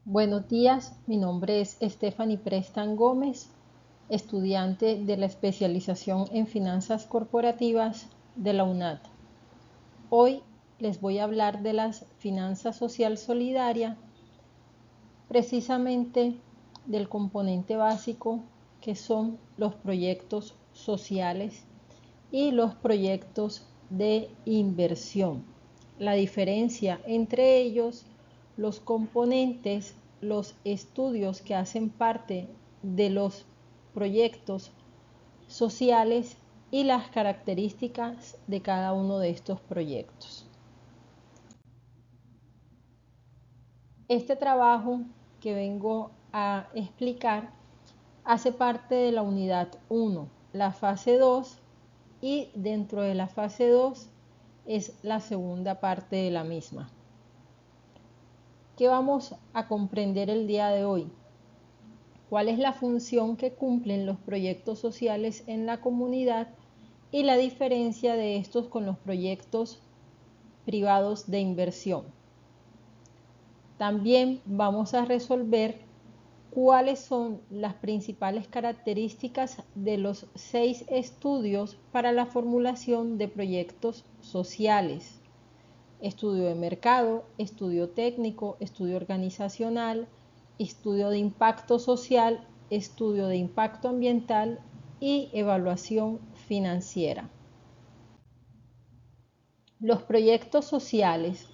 Buenos días, mi nombre es Stephanie Prestan Gómez, estudiante de la especialización en finanzas corporativas de la UNAD. Hoy les voy a hablar de la finanza social solidaria, precisamente del componente básico que son los proyectos sociales y los proyectos de inversión. La diferencia entre ellos, los componentes, los estudios que hacen parte de los proyectos sociales y las características de cada uno de estos proyectos. Este trabajo que vengo a explicar hace parte de la unidad 1, la fase 2, y dentro de la fase 2 es la segunda parte de la misma. ¿Qué vamos a comprender el día de hoy? ¿Cuál es la función que cumplen los proyectos sociales en la comunidad y la diferencia de estos con los proyectos privados de inversión? También vamos a resolver cuáles son las principales características de los 6 estudios para la formulación de proyectos sociales: estudio de mercado, estudio técnico, estudio organizacional, estudio de impacto social, estudio de impacto ambiental y evaluación financiera. Los proyectos sociales,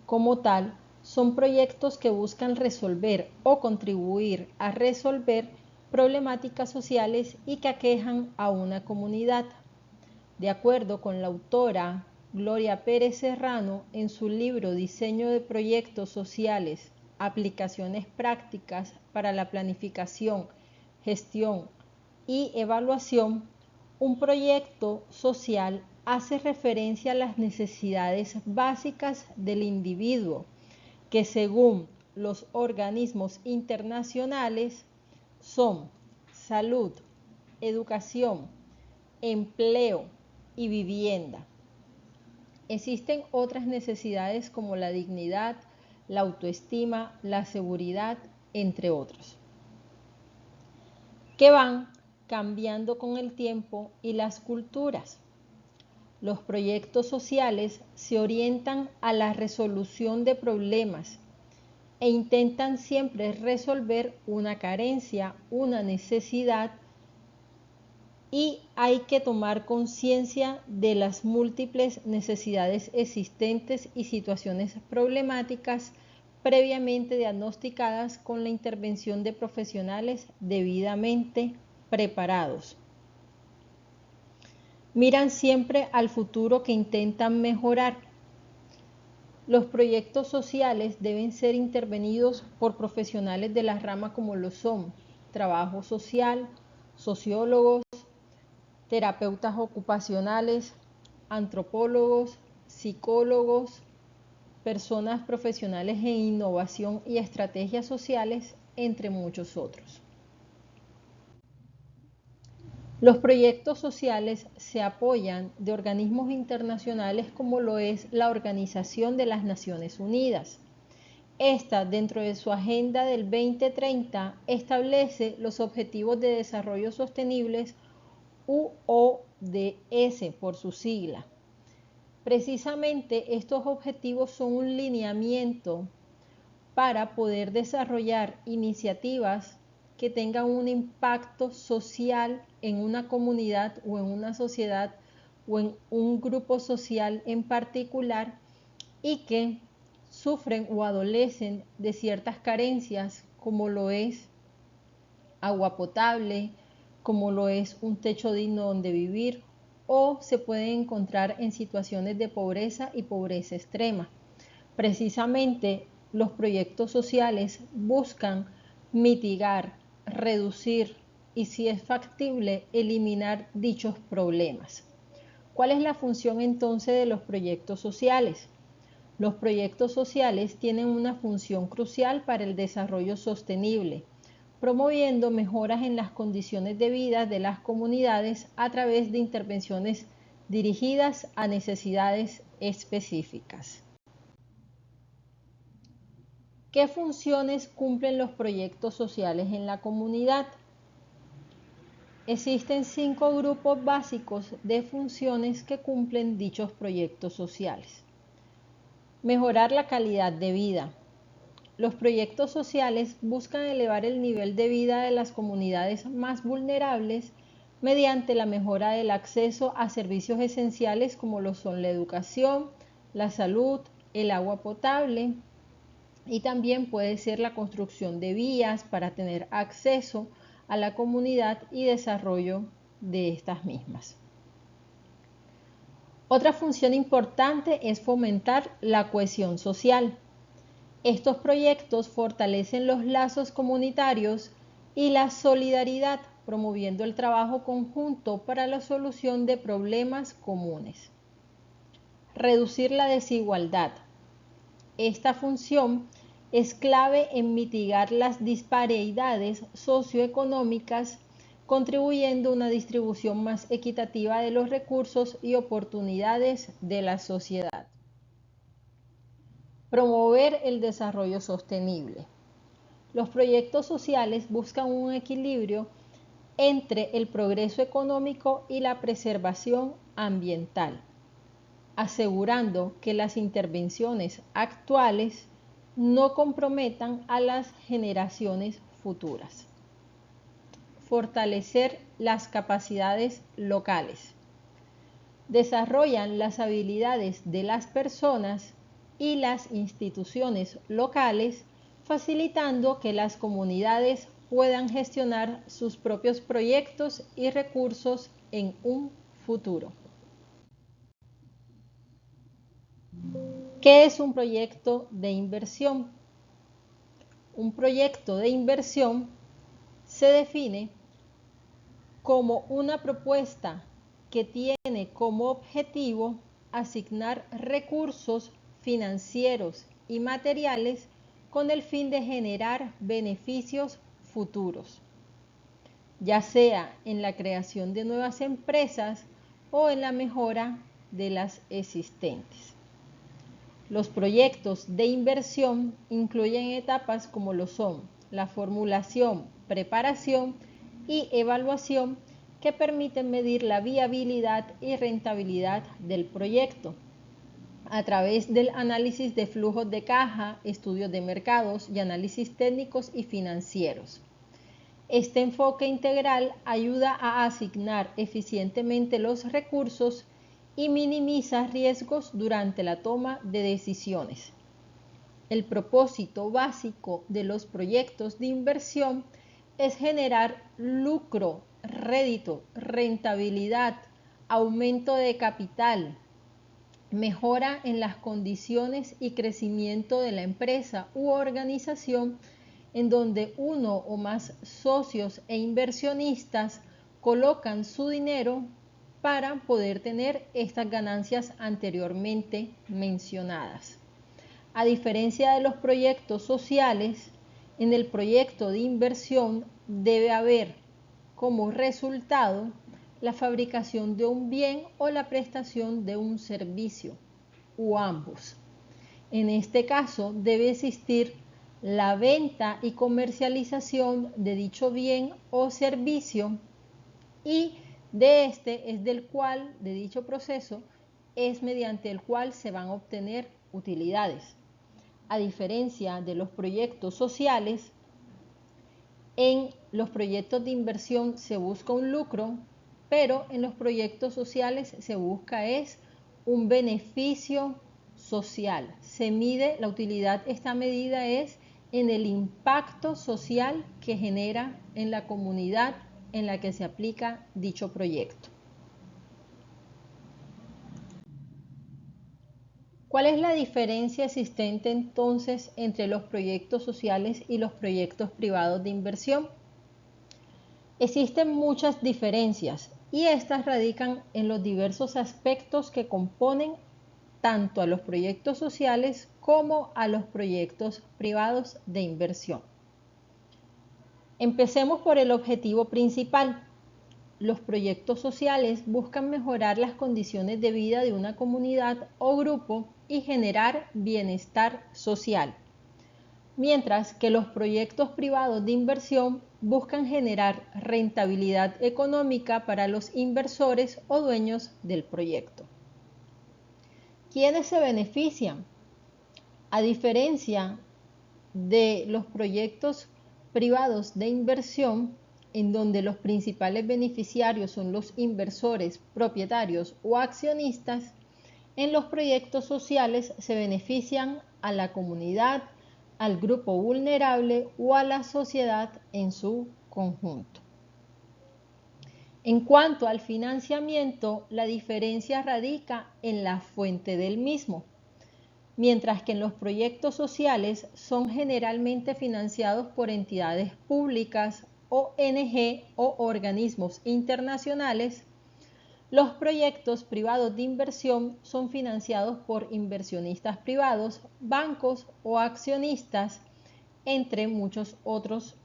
como tal, son proyectos que buscan resolver o contribuir a resolver problemáticas sociales y que aquejan a una comunidad. De acuerdo con la autora Gloria Pérez Serrano, en su libro Diseño de Proyectos Sociales, Aplicaciones Prácticas para la Planificación, Gestión y Evaluación, un proyecto social hace referencia a las necesidades básicas del individuo, que según los organismos internacionales son salud, educación, empleo y vivienda. Existen otras necesidades como la dignidad, la autoestima, la seguridad, entre otros, que van cambiando con el tiempo y las culturas. Los proyectos sociales se orientan a la resolución de problemas e intentan siempre resolver una carencia, una necesidad, y hay que tomar conciencia de las múltiples necesidades existentes y situaciones problemáticas previamente diagnosticadas con la intervención de profesionales debidamente preparados. Miran siempre al futuro que intentan mejorar. Los proyectos sociales deben ser intervenidos por profesionales de la rama como lo son trabajo social, sociólogos, terapeutas ocupacionales, antropólogos, psicólogos, personas profesionales en innovación y estrategias sociales, entre muchos otros. Los proyectos sociales se apoyan de organismos internacionales como lo es la Organización de las Naciones Unidas. Esta, dentro de su Agenda del 2030, establece los Objetivos de Desarrollo Sostenibles, ODS por su sigla. Precisamente estos objetivos son un lineamiento para poder desarrollar iniciativas que tengan un impacto social en una comunidad o en una sociedad o en un grupo social en particular, y que sufren o adolecen de ciertas carencias como lo es agua potable, como lo es un techo digno donde vivir, o se pueden encontrar en situaciones de pobreza y pobreza extrema. Precisamente los proyectos sociales buscan mitigar, reducir y, si es factible, eliminar dichos problemas. ¿Cuál es la función entonces de los proyectos sociales? Los proyectos sociales tienen una función crucial para el desarrollo sostenible, promoviendo mejoras en las condiciones de vida de las comunidades a través de intervenciones dirigidas a necesidades específicas. ¿Qué funciones cumplen los proyectos sociales en la comunidad? Existen 5 grupos básicos de funciones que cumplen dichos proyectos sociales. Mejorar la calidad de vida. Los proyectos sociales buscan elevar el nivel de vida de las comunidades más vulnerables mediante la mejora del acceso a servicios esenciales como lo son la educación, la salud, el agua potable, y también puede ser la construcción de vías para tener acceso a la comunidad y desarrollo de estas mismas. Otra función importante es fomentar la cohesión social. Estos proyectos fortalecen los lazos comunitarios y la solidaridad, promoviendo el trabajo conjunto para la solución de problemas comunes. Reducir la desigualdad. Esta función es clave en mitigar las disparidades socioeconómicas, contribuyendo a una distribución más equitativa de los recursos y oportunidades de la sociedad. Promover el desarrollo sostenible. Los proyectos sociales buscan un equilibrio entre el progreso económico y la preservación ambiental, asegurando que las intervenciones actuales no comprometan a las generaciones futuras. Fortalecer las capacidades locales. Desarrollan las habilidades de las personas y las instituciones locales, facilitando que las comunidades puedan gestionar sus propios proyectos y recursos en un futuro. ¿Qué es un proyecto de inversión? Un proyecto de inversión se define como una propuesta que tiene como objetivo asignar recursos financieros y materiales con el fin de generar beneficios futuros, ya sea en la creación de nuevas empresas o en la mejora de las existentes. Los proyectos de inversión incluyen etapas como lo son la formulación, preparación y evaluación, que permiten medir la viabilidad y rentabilidad del proyecto a través del análisis de flujos de caja, estudios de mercados y análisis técnicos y financieros. Este enfoque integral ayuda a asignar eficientemente los recursos y minimiza riesgos durante la toma de decisiones. El propósito básico de los proyectos de inversión es generar lucro, rédito, rentabilidad, aumento de capital, mejora en las condiciones y crecimiento de la empresa u organización, en donde uno o más socios e inversionistas colocan su dinero para poder tener estas ganancias anteriormente mencionadas. A diferencia de los proyectos sociales, en el proyecto de inversión debe haber como resultado la fabricación de un bien o la prestación de un servicio, o ambos. En este caso debe existir la venta y comercialización de dicho bien o servicio, y de dicho proceso es mediante el cual se van a obtener utilidades. A diferencia de los proyectos sociales, en los proyectos de inversión se busca un lucro, pero en los proyectos sociales se busca un beneficio social. La utilidad está medida en el impacto social que genera en la comunidad en la que se aplica dicho proyecto. ¿Cuál es la diferencia existente entonces entre los proyectos sociales y los proyectos privados de inversión? Existen muchas diferencias y estas radican en los diversos aspectos que componen tanto a los proyectos sociales como a los proyectos privados de inversión. Empecemos por el objetivo principal. Los proyectos sociales buscan mejorar las condiciones de vida de una comunidad o grupo y generar bienestar social. mientras que los proyectos privados de inversión buscan generar rentabilidad económica para los inversores o dueños del proyecto. ¿Quiénes se benefician? A diferencia de los proyectos privados de inversión, en donde los principales beneficiarios son los inversores, propietarios o accionistas, en los proyectos sociales se benefician a la comunidad, al grupo vulnerable o a la sociedad en su conjunto. En cuanto al financiamiento, la diferencia radica en la fuente del mismo. Mientras que en los proyectos sociales son generalmente financiados por entidades públicas, ONG o organismos internacionales, los proyectos privados de inversión son financiados por inversionistas privados, bancos o accionistas, entre muchos otros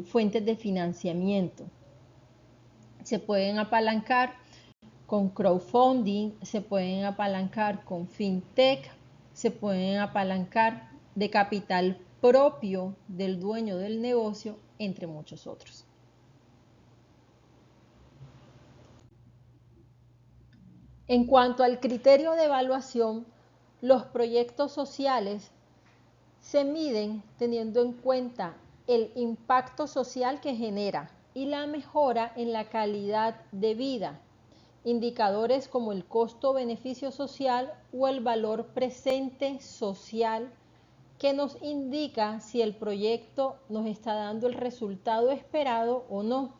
fuentes de financiamiento. Se pueden apalancar con crowdfunding, se pueden apalancar con fintech, se pueden apalancar de capital propio del dueño del negocio, entre muchos otros. En cuanto al criterio de evaluación, los proyectos sociales se miden teniendo en cuenta el impacto social que genera y la mejora en la calidad de vida. Indicadores como el costo-beneficio social o el valor presente social que nos indica si el proyecto nos está dando el resultado esperado o no.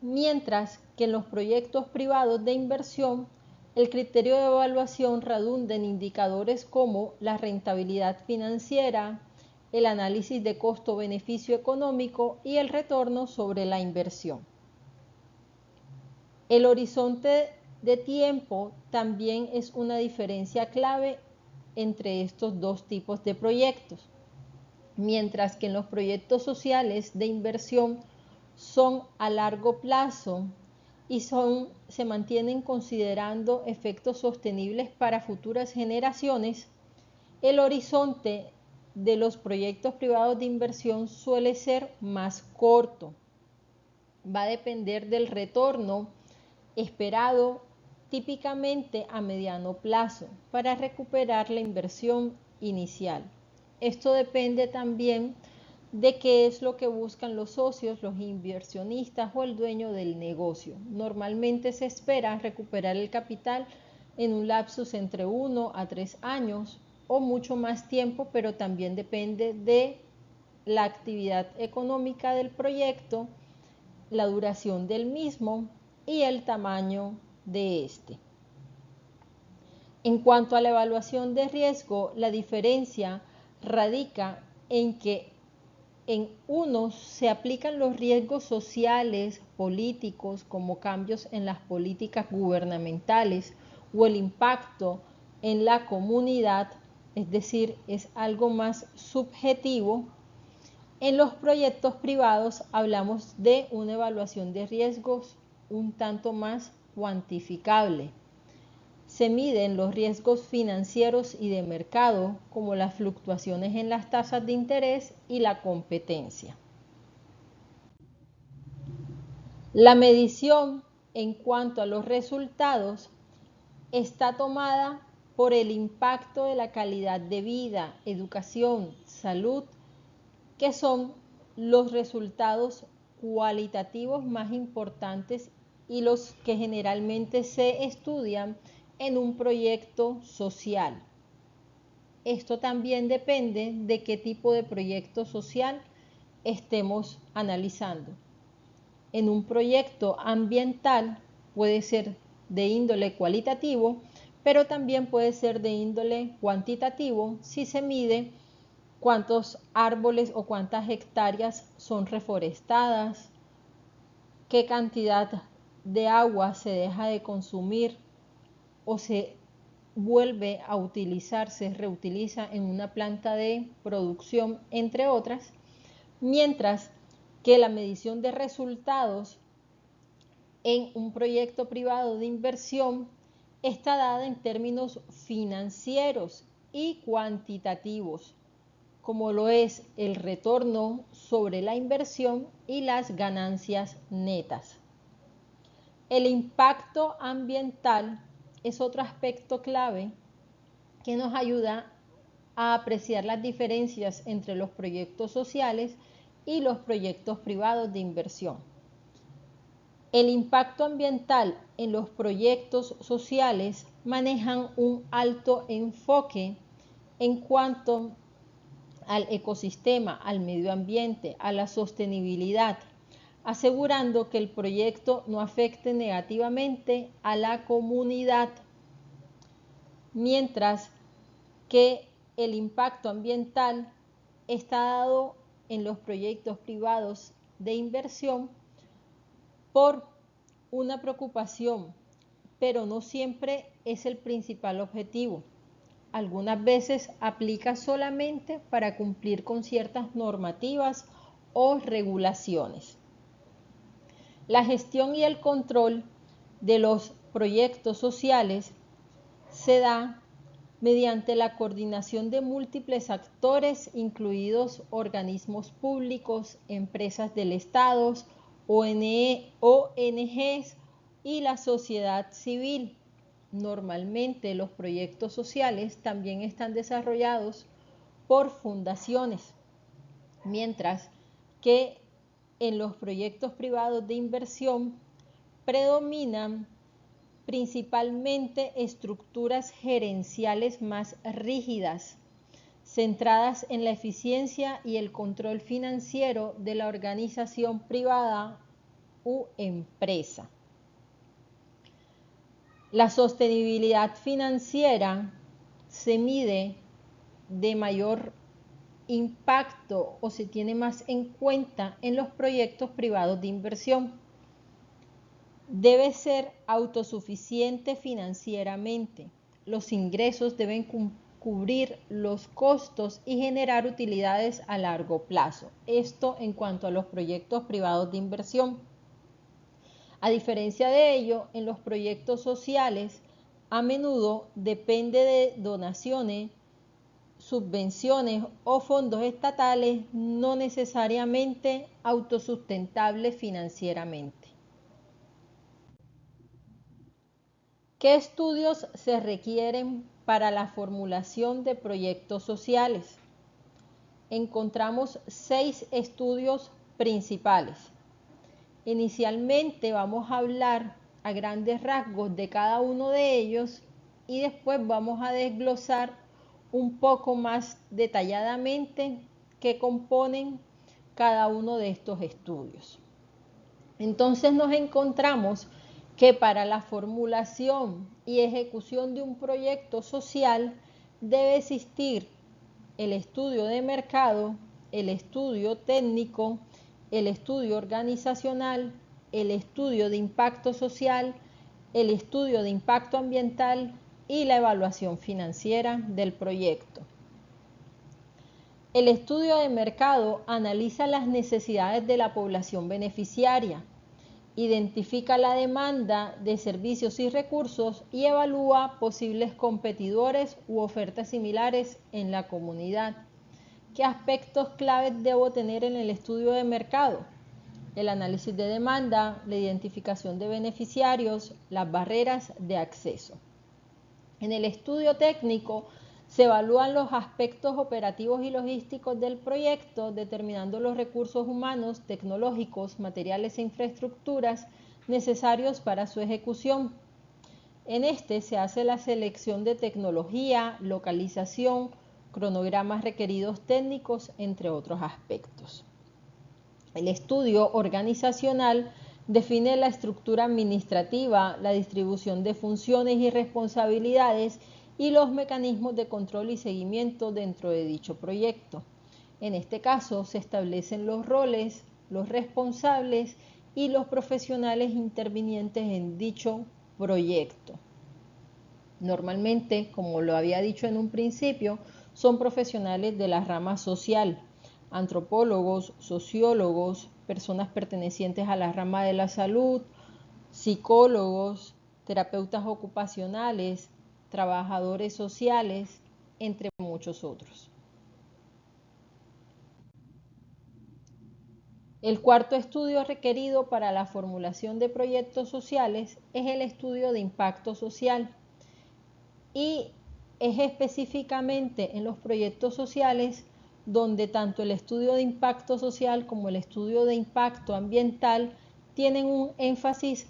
Mientras que en los proyectos privados de inversión, el criterio de evaluación redunda en indicadores como la rentabilidad financiera, el análisis de costo-beneficio económico y el retorno sobre la inversión. El horizonte de tiempo también es una diferencia clave entre estos dos tipos de proyectos. Mientras que en los proyectos sociales de inversión son a largo plazo y se mantienen considerando efectos sostenibles para futuras generaciones, el horizonte de los proyectos privados de inversión suele ser más corto. Va a depender del retorno esperado típicamente a mediano plazo para recuperar la inversión inicial. Esto depende también de qué es lo que buscan los socios, los inversionistas o el dueño del negocio. Normalmente se espera recuperar el capital en un lapsus entre 1 a 3 años o mucho más tiempo, pero también depende de la actividad económica del proyecto, la duración del mismo y el tamaño de este. En cuanto a la evaluación de riesgo, la diferencia radica en que en unos se aplican los riesgos sociales, políticos, como cambios en las políticas gubernamentales o el impacto en la comunidad, es decir, es algo más subjetivo. En los proyectos privados hablamos de una evaluación de riesgos un tanto más cuantificable. Se miden los riesgos financieros y de mercado, como las fluctuaciones en las tasas de interés y la competencia. La medición en cuanto a los resultados está tomada por el impacto de la calidad de vida, educación, salud, que son los resultados cualitativos más importantes y los que generalmente se estudian en un proyecto social. Esto también depende de qué tipo de proyecto social estemos analizando. En un proyecto ambiental puede ser de índole cualitativo, pero también puede ser de índole cuantitativo si se mide cuántos árboles o cuántas hectáreas son reforestadas, qué cantidad de agua se deja de consumir o se vuelve a utilizar, se reutiliza en una planta de producción, entre otras, mientras que la medición de resultados en un proyecto privado de inversión está dada en términos financieros y cuantitativos, como lo es el retorno sobre la inversión y las ganancias netas. El impacto ambiental es otro aspecto clave que nos ayuda a apreciar las diferencias entre los proyectos sociales y los proyectos privados de inversión. El impacto ambiental en los proyectos sociales manejan un alto enfoque en cuanto al ecosistema, al medio ambiente, a la sostenibilidad, asegurando que el proyecto no afecte negativamente a la comunidad, mientras que el impacto ambiental está dado en los proyectos privados de inversión por una preocupación, pero no siempre es el principal objetivo. Algunas veces aplica solamente para cumplir con ciertas normativas o regulaciones. La gestión y el control de los proyectos sociales se da mediante la coordinación de múltiples actores, incluidos organismos públicos, empresas del Estado, ONGs y la sociedad civil. Normalmente los proyectos sociales también están desarrollados por fundaciones, mientras que en los proyectos privados de inversión predominan principalmente estructuras gerenciales más rígidas, centradas en la eficiencia y el control financiero de la organización privada u empresa. La sostenibilidad financiera se mide de mayor impacto o se tiene más en cuenta en los proyectos privados de inversión. Debe ser autosuficiente financieramente. Los ingresos deben cubrir los costos y generar utilidades a largo plazo. Esto en cuanto a los proyectos privados de inversión. A diferencia de ello, en los proyectos sociales, a menudo depende de donaciones, subvenciones o fondos estatales no necesariamente autosustentables financieramente. ¿Qué estudios se requieren para la formulación de proyectos sociales? Encontramos 6 estudios principales. Inicialmente vamos a hablar a grandes rasgos de cada uno de ellos y después vamos a desglosar un poco más detalladamente qué componen cada uno de estos estudios. Entonces nos encontramos que para la formulación y ejecución de un proyecto social debe existir el estudio de mercado, el estudio técnico, el estudio organizacional, el estudio de impacto social, el estudio de impacto ambiental y la evaluación financiera del proyecto. El estudio de mercado analiza las necesidades de la población beneficiaria, identifica la demanda de servicios y recursos y evalúa posibles competidores u ofertas similares en la comunidad. ¿Qué aspectos claves debo tener en el estudio de mercado? El análisis de demanda, la identificación de beneficiarios, las barreras de acceso. En el estudio técnico se evalúan los aspectos operativos y logísticos del proyecto, determinando los recursos humanos, tecnológicos, materiales e infraestructuras necesarios para su ejecución. En este se hace la selección de tecnología, localización, cronogramas requeridos técnicos, entre otros aspectos. El estudio organizacional define la estructura administrativa, la distribución de funciones y responsabilidades y los mecanismos de control y seguimiento dentro de dicho proyecto. En este caso se establecen los roles, los responsables y los profesionales intervinientes en dicho proyecto. Normalmente, como lo había dicho en un principio, son profesionales de la rama social, antropólogos, sociólogos, personas pertenecientes a la rama de la salud, psicólogos, terapeutas ocupacionales, trabajadores sociales, entre muchos otros. El cuarto estudio requerido para la formulación de proyectos sociales es el estudio de impacto social y es específicamente en los proyectos sociales donde tanto el estudio de impacto social como el estudio de impacto ambiental tienen un énfasis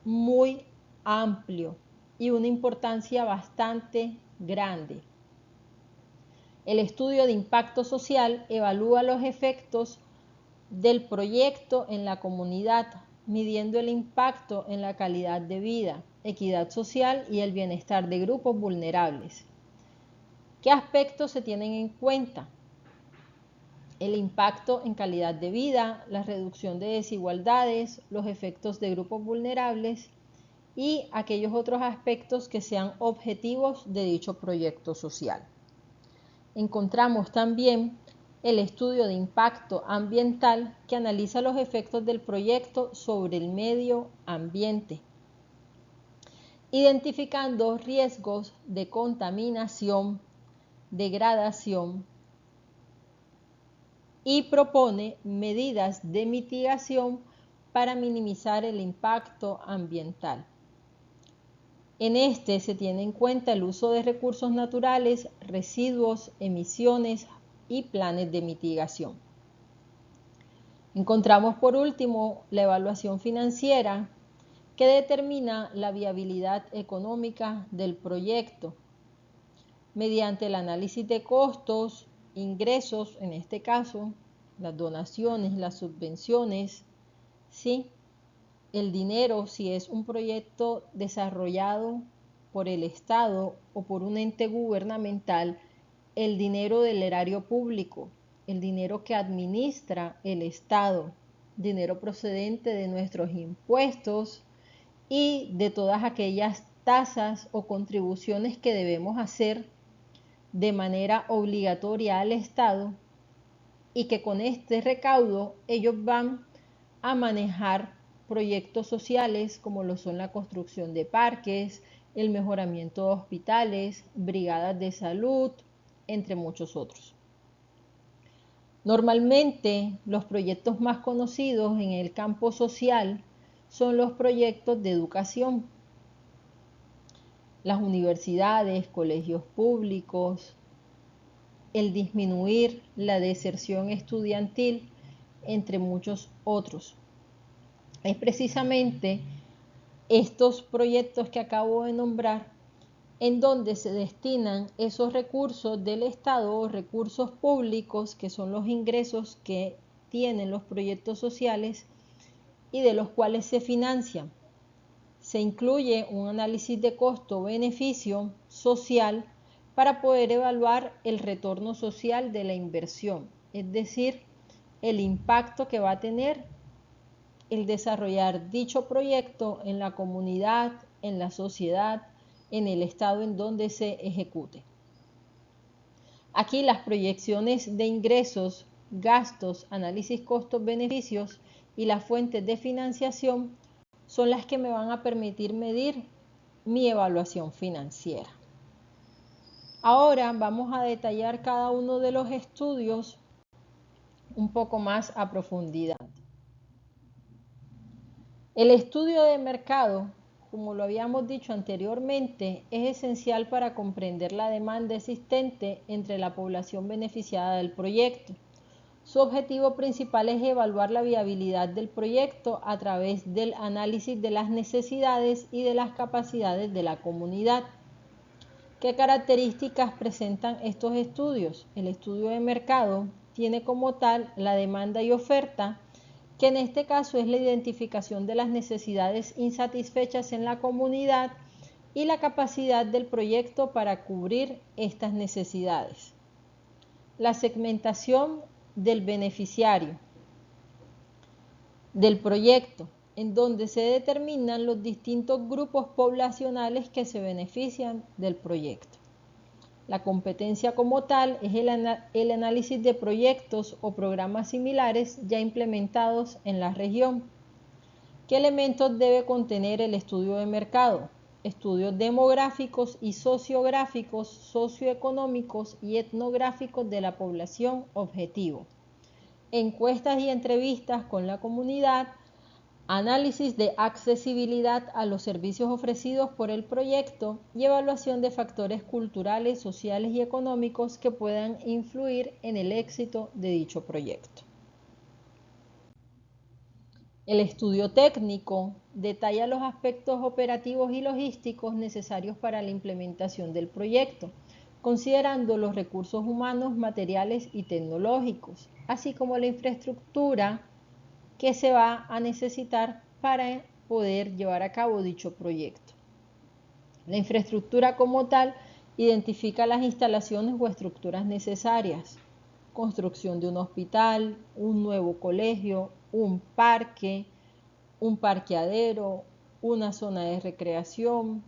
muy amplio y una importancia bastante grande. El estudio de impacto social evalúa los efectos del proyecto en la comunidad, midiendo el impacto en la calidad de vida, equidad social y el bienestar de grupos vulnerables. ¿Qué aspectos se tienen en cuenta? El impacto en calidad de vida, la reducción de desigualdades, los efectos de grupos vulnerables y aquellos otros aspectos que sean objetivos de dicho proyecto social. Encontramos también el estudio de impacto ambiental que analiza los efectos del proyecto sobre el medio ambiente, identificando riesgos de contaminación, degradación y propone medidas de mitigación para minimizar el impacto ambiental. En este se tiene en cuenta el uso de recursos naturales, residuos, emisiones y planes de mitigación. Encontramos por último la evaluación financiera que determina la viabilidad económica del proyecto mediante el análisis de costos, ingresos, en este caso, las donaciones, las subvenciones, ¿sí? El dinero, si es un proyecto desarrollado por el Estado o por un ente gubernamental, el dinero del erario público, el dinero que administra el Estado, dinero procedente de nuestros impuestos y de todas aquellas tasas o contribuciones que debemos hacer de manera obligatoria al Estado y que con este recaudo ellos van a manejar proyectos sociales como lo son la construcción de parques, el mejoramiento de hospitales, brigadas de salud, entre muchos otros. Normalmente los proyectos más conocidos en el campo social son los proyectos de educación. Las universidades, colegios públicos, el disminuir la deserción estudiantil, entre muchos otros. Es precisamente estos proyectos que acabo de nombrar en donde se destinan esos recursos del Estado o recursos públicos que son los ingresos que tienen los proyectos sociales y de los cuales se financian. Se incluye un análisis de costo-beneficio social para poder evaluar el retorno social de la inversión, es decir, el impacto que va a tener el desarrollar dicho proyecto en la comunidad, en la sociedad, en el estado en donde se ejecute. Aquí las proyecciones de ingresos, gastos, análisis costos-beneficios y las fuentes de financiación son las que me van a permitir medir mi evaluación financiera. Ahora vamos a detallar cada uno de los estudios un poco más a profundidad. El estudio de mercado, como lo habíamos dicho anteriormente, es esencial para comprender la demanda existente entre la población beneficiada del proyecto. Su objetivo principal es evaluar la viabilidad del proyecto a través del análisis de las necesidades y de las capacidades de la comunidad. ¿Qué características presentan estos estudios? El estudio de mercado tiene como tal la demanda y oferta, que en este caso es la identificación de las necesidades insatisfechas en la comunidad y la capacidad del proyecto para cubrir estas necesidades. La segmentación del beneficiario del proyecto, en donde se determinan los distintos grupos poblacionales que se benefician del proyecto. La competencia como tal es el análisis de proyectos o programas similares ya implementados en la región. ¿Qué elementos debe contener el estudio de mercado? Estudios demográficos y sociográficos, socioeconómicos y etnográficos de la población objetivo. encuestas y entrevistas con la comunidad, análisis de accesibilidad a los servicios ofrecidos por el proyecto y evaluación de factores culturales, sociales y económicos que puedan influir en el éxito de dicho proyecto. El estudio técnico detalla los aspectos operativos y logísticos necesarios para la implementación del proyecto, considerando los recursos humanos, materiales y tecnológicos, así como la infraestructura que se va a necesitar para poder llevar a cabo dicho proyecto. La infraestructura como tal identifica las instalaciones o estructuras necesarias: construcción de un hospital, un nuevo colegio, un parqueadero, una zona de recreación,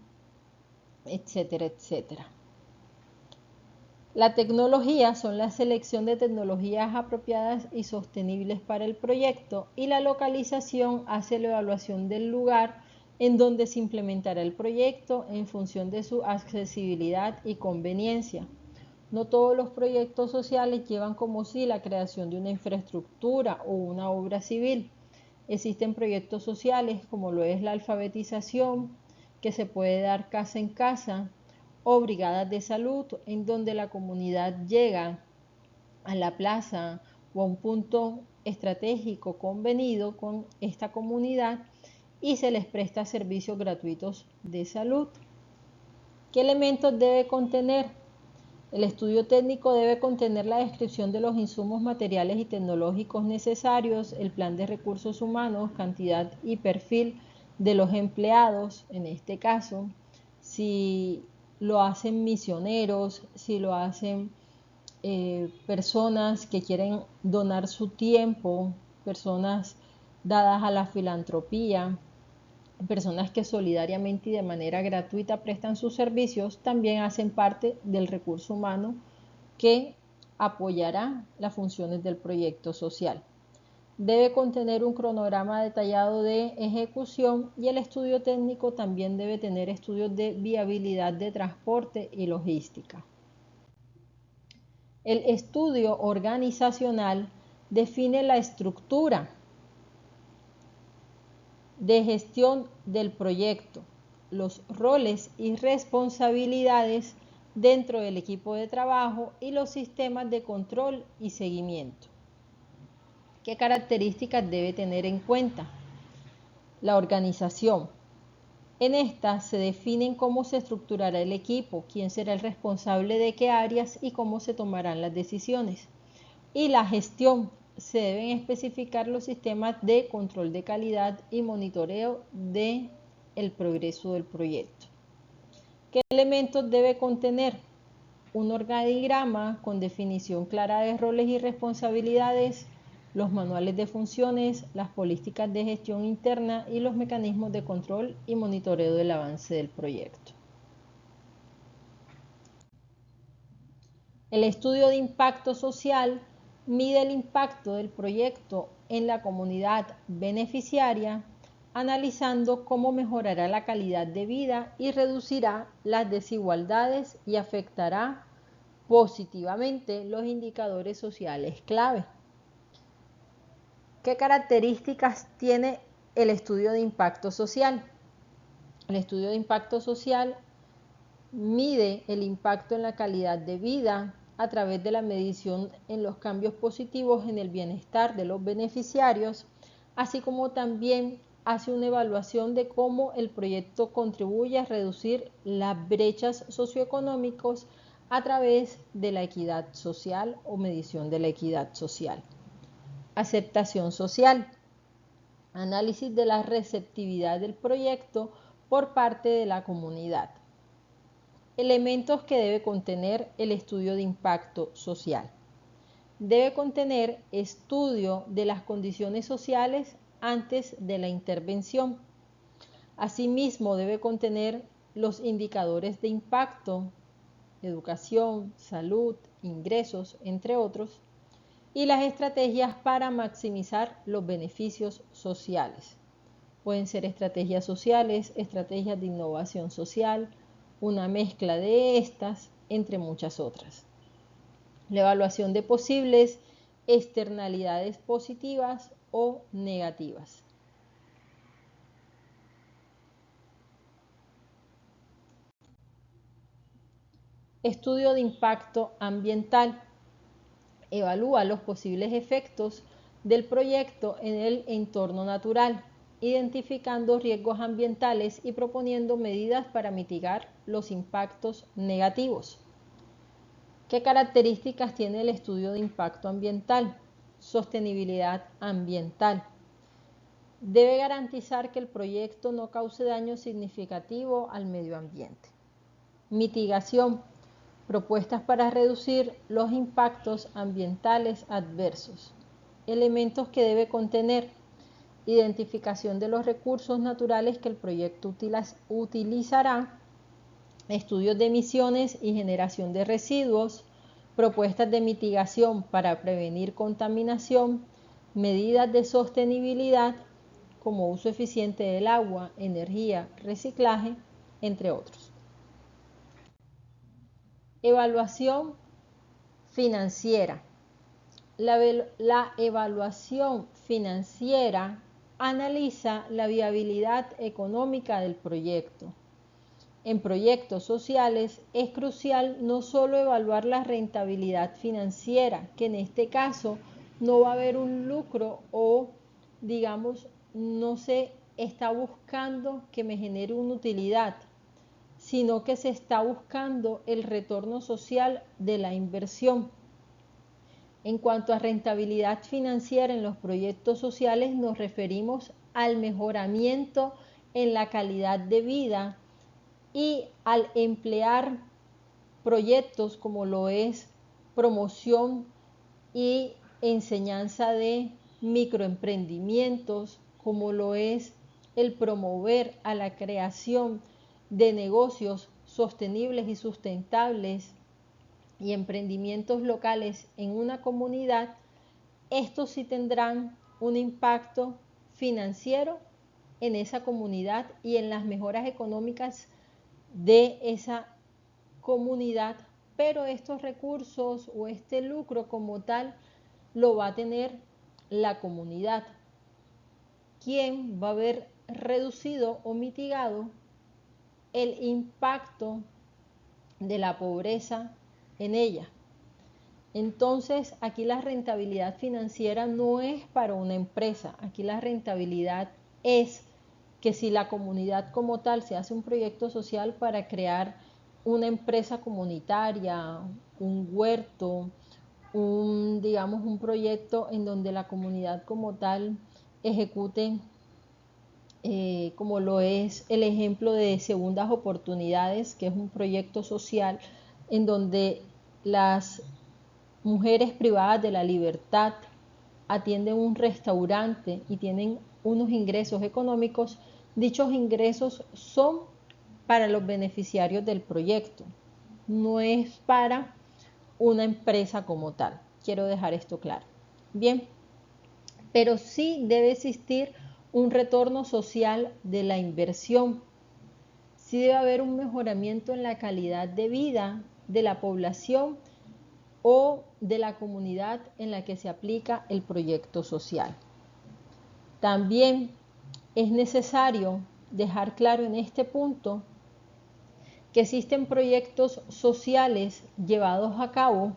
etcétera, etcétera. La tecnología son la selección de tecnologías apropiadas y sostenibles para el proyecto, y la localización hace la evaluación del lugar en donde se implementará el proyecto en función de su accesibilidad y conveniencia. No todos los proyectos sociales llevan como sí la creación de una infraestructura o una obra civil. Existen proyectos sociales como lo es la alfabetización, que se puede dar casa en casa, o brigadas de salud, en donde la comunidad llega a la plaza o a un punto estratégico convenido con esta comunidad y se les presta servicios gratuitos de salud. ¿Qué elementos debe contener? El estudio técnico debe contener la descripción de los insumos materiales y tecnológicos necesarios, el plan de recursos humanos, cantidad y perfil de los empleados, en este caso, si lo hacen misioneros, si lo hacen personas que quieren donar su tiempo, personas dadas a la filantropía, personas que solidariamente y de manera gratuita prestan sus servicios, también hacen parte del recurso humano que apoyará las funciones del proyecto social. Debe contener un cronograma detallado de ejecución, y el estudio técnico también debe tener estudios de viabilidad de transporte y logística. El estudio organizacional define la estructura de gestión del proyecto, los roles y responsabilidades dentro del equipo de trabajo y los sistemas de control y seguimiento. ¿Qué características debe tener en cuenta? La organización. En esta se definen cómo se estructurará el equipo, quién será el responsable de qué áreas y cómo se tomarán las decisiones. Y la gestión. Se deben especificar los sistemas de control de calidad y monitoreo del progreso del proyecto. ¿Qué elementos debe contener? Un organigrama con definición clara de roles y responsabilidades, los manuales de funciones, las políticas de gestión interna y los mecanismos de control y monitoreo del avance del proyecto. El estudio de impacto social mide el impacto del proyecto en la comunidad beneficiaria, analizando cómo mejorará la calidad de vida y reducirá las desigualdades y afectará positivamente los indicadores sociales clave. ¿Qué características tiene el estudio de impacto social? El estudio de impacto social mide el impacto en la calidad de vida a través de la medición en los cambios positivos en el bienestar de los beneficiarios, así como también hace una evaluación de cómo el proyecto contribuye a reducir las brechas socioeconómicas a través de la equidad social o medición de la equidad social. Aceptación social. Análisis de la receptividad del proyecto por parte de la comunidad. Elementos que debe contener el estudio de impacto social. Debe contener estudio de las condiciones sociales antes de la intervención. Asimismo, debe contener los indicadores de impacto, educación, salud, ingresos, entre otros, y las estrategias para maximizar los beneficios sociales. Pueden ser estrategias sociales, estrategias de innovación social, una mezcla de estas, entre muchas otras. La evaluación de posibles externalidades positivas o negativas. Estudio de impacto ambiental. Evalúa los posibles efectos del proyecto en el entorno natural, identificando riesgos ambientales y proponiendo medidas para mitigar los impactos negativos. ¿Qué características tiene el estudio de impacto ambiental? Sostenibilidad ambiental. Debe garantizar que el proyecto no cause daño significativo al medio ambiente. Mitigación. Propuestas para reducir los impactos ambientales adversos. Elementos que debe contener. Identificación de los recursos naturales que el proyecto utilizará. Estudios de emisiones y generación de residuos. Propuestas de mitigación para prevenir contaminación. Medidas de sostenibilidad como uso eficiente del agua, energía, reciclaje, entre otros. Evaluación financiera. La evaluación financiera analiza la viabilidad económica del proyecto. En proyectos sociales es crucial no solo evaluar la rentabilidad financiera, que en este caso no va a haber un lucro o, digamos, no se está buscando que me genere una utilidad, sino que se está buscando el retorno social de la inversión. En cuanto a rentabilidad financiera en los proyectos sociales, nos referimos al mejoramiento en la calidad de vida y al emplear proyectos como lo es promoción y enseñanza de microemprendimientos, como lo es el promover a la creación de negocios sostenibles y sustentables y emprendimientos locales en una comunidad. Estos sí tendrán un impacto financiero en esa comunidad y en las mejoras económicas de esa comunidad, pero estos recursos o este lucro como tal lo va a tener la comunidad, quien va a haber reducido o mitigado el impacto de la pobreza en ella. Entonces, aquí la rentabilidad financiera no es para una empresa, aquí la rentabilidad es que si la comunidad como tal se hace un proyecto social para crear una empresa comunitaria, un huerto, digamos, un proyecto en donde la comunidad como tal ejecute, como lo es el ejemplo de Segundas Oportunidades, que es un proyecto social en donde las mujeres privadas de la libertad atienden un restaurante y tienen unos ingresos económicos. Dichos ingresos son para los beneficiarios del proyecto, no es para una empresa como tal. Quiero dejar esto claro. Bien, pero sí debe existir un retorno social de la inversión. Sí debe haber un mejoramiento en la calidad de vida de la población o de la comunidad en la que se aplica el proyecto social. También es necesario dejar claro en este punto que existen proyectos sociales llevados a cabo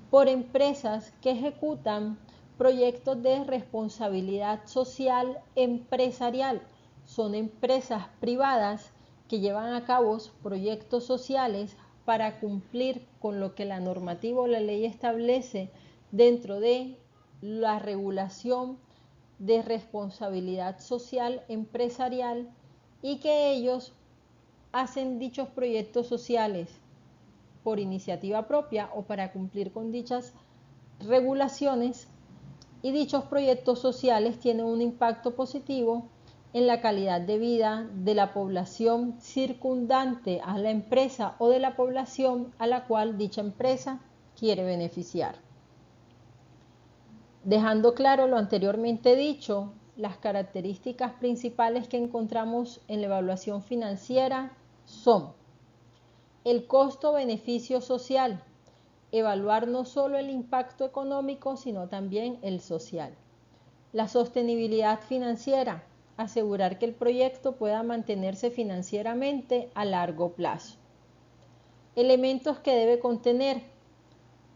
por empresas que ejecutan proyectos de responsabilidad social empresarial. Son empresas privadas que llevan a cabo proyectos sociales para cumplir con lo que la normativa o la ley establece dentro de la regulación de responsabilidad social empresarial, y que ellos hacen dichos proyectos sociales por iniciativa propia o para cumplir con dichas regulaciones, y dichos proyectos sociales tienen un impacto positivo en la calidad de vida de la población circundante a la empresa o de la población a la cual dicha empresa quiere beneficiar. Dejando claro lo anteriormente dicho, las características principales que encontramos en la evaluación financiera son el costo-beneficio social. evaluar no solo el impacto económico, sino también el social. La sostenibilidad financiera, asegurar que el proyecto pueda mantenerse financieramente a largo plazo. Elementos que debe contener: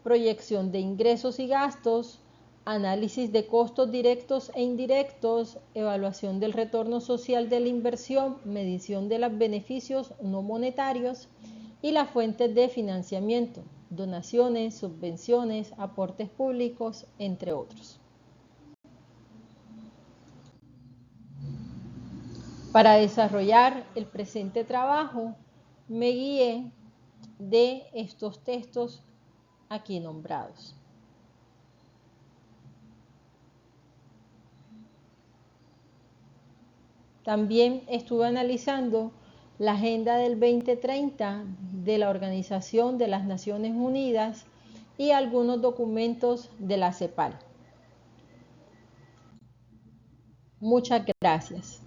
proyección de ingresos y gastos, análisis de costos directos e indirectos, evaluación del retorno social de la inversión, medición de los beneficios no monetarios y las fuentes de financiamiento, donaciones, subvenciones, aportes públicos, entre otros. Para desarrollar el presente trabajo, me guié de estos textos aquí nombrados. También estuve analizando la Agenda del 2030 de la Organización de las Naciones Unidas y algunos documentos de la CEPAL. Muchas gracias.